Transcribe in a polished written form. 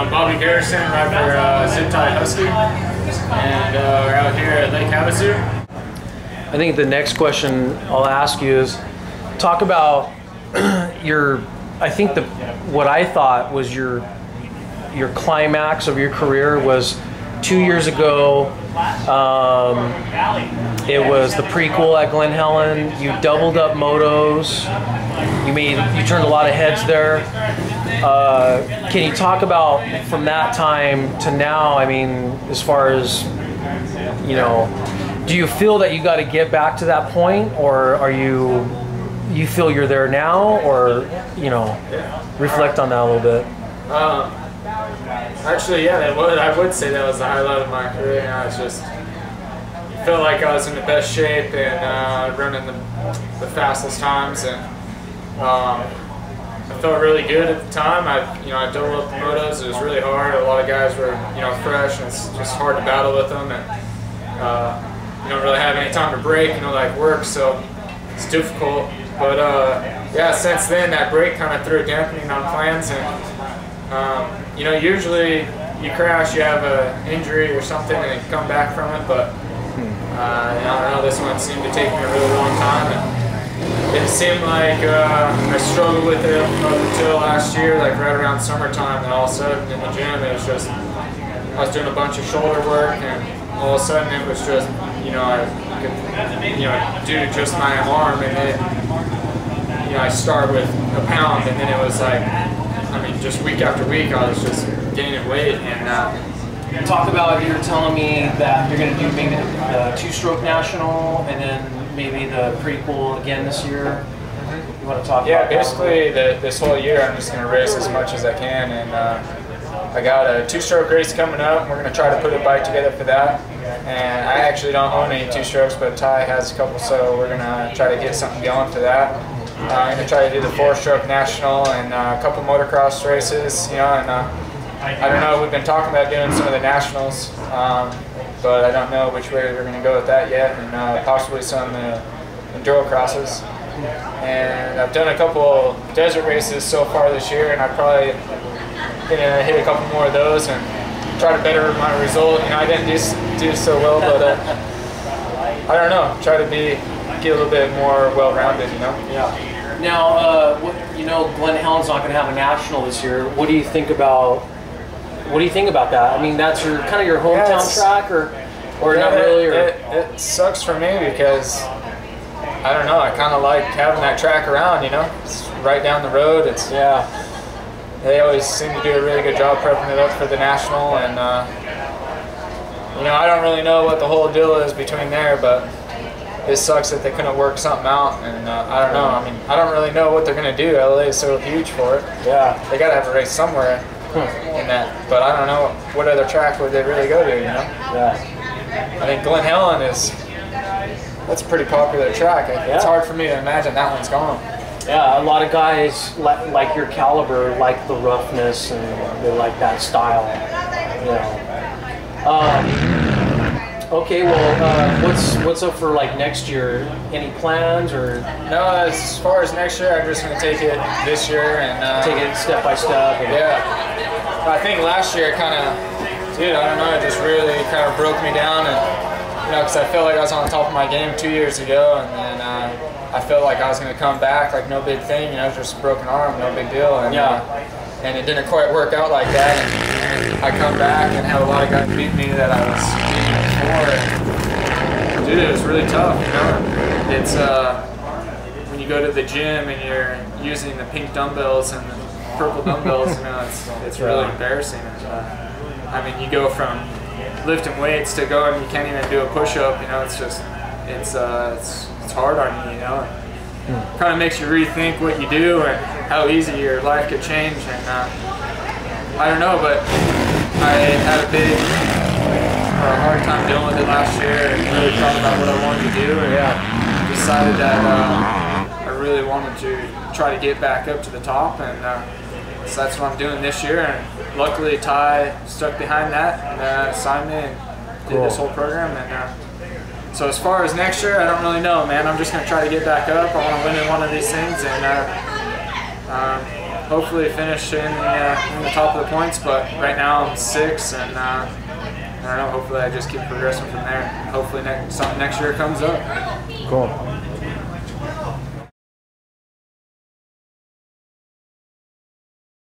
Bobby Garrison, right for Zip Tie Husky, and we're out here at Lake Havasu. I think the next question I'll ask you is, talk about I think what I thought was your climax of your career was 2 years ago. It was the prequel at Glen Helen. You doubled up motos. You turned a lot of heads there. Can you talk about from that time to now? I mean, as far as, you know, do you feel that you got to get back to that point, or are you feel you're there now, or, you know, reflect on that a little bit? Actually, yeah, I would say that was the highlight of my career. You know, it's just felt like I was in the best shape and running the fastest times, and I felt really good at the time. I doubled up the motos. It was really hard. A lot of guys were, fresh, and it's just hard to battle with them, and you don't really have any time to break, like work, so it's difficult. But yeah, since then that break kind of threw a dampening on plans, and usually you crash, you have an injury or something, and you come back from it. But I don't know, this one seemed to take me a really long time, and it seemed like I struggled with it up until last year, like right around summertime. And all of a sudden in the gym, it was just, I was doing a bunch of shoulder work, and all of a sudden it was just, I could, do just my arm, and then, I started with a pound, and then it was like, just week after week, I was just gaining weight. And talk about, you're telling me that you're going to do maybe the two-stroke national, and then maybe the prequel again this year. You want to talk about that? Yeah, basically this whole year I'm just going to race as much as I can, and I got a two-stroke race coming up, and we're going to try to put a bike together for that. And I actually don't own any two-strokes, but Ty has a couple, so we're going to try to get something going for that. I'm going to try to do the four-stroke national and a couple motocross races, and I don't know, we've been talking about doing some of the nationals, but I don't know which way we're going to go with that yet, and possibly some enduro crosses. And I've done a couple desert races so far this year, and I'm probably going to hit a couple more of those and try to better my result. I didn't do so well, but I don't know, try to get a little bit more well-rounded, Yeah. Now, Glen Helen's not going to have a national this year. What do you think about that? I mean, that's kind of your hometown track, or not really? Or? It sucks for me because I don't know. I kind of like having that track around. It's right down the road. They always seem to do a really good job prepping it up for the national, and I don't really know what the whole deal is between there, but it sucks that they couldn't work something out, and I don't know. I don't really know what they're going to do. LA is so huge for it. Yeah. They got to have a race somewhere in that, but I don't know what other track would they really go to, Yeah. I think Glen Helen that's a pretty popular track. It's hard for me to imagine that one's gone. Yeah, a lot of guys like your caliber like the roughness, and they like that style, Okay, well, what's up for next year? Any plans, or? No, as far as next year, I'm just going to take it this year and take it step by step. Yeah, I think last year I don't know, it just really kind of broke me down, and because I felt like I was on top of my game 2 years ago, and then I felt like I was going to come back like no big thing, just a broken arm, no big deal, and and it didn't quite work out like that, and I come back and have a lot of guys beat me that I was beating before, and dude, it was really tough, It's when you go to the gym and you're using the pink dumbbells and the purple dumbbells, it's really embarrassing. And, you go from lifting weights to going, you can't even do a push-up, it's hard on you, Kind of makes you rethink what you do and how easy your life could change, and I don't know, but I had a hard time dealing with it last year, and really thought about what I wanted to do, and decided that I really wanted to try to get back up to the top, and so that's what I'm doing this year, and luckily Ty stuck behind that and signed me and did this whole program, and so as far as next year, I don't really know, man. I'm just going to try to get back up. I want to win in one of these things, and hopefully finish in the top of the points. But right now I'm 6, and I don't know. Hopefully I just keep progressing from there. Hopefully something next year comes up. Cool.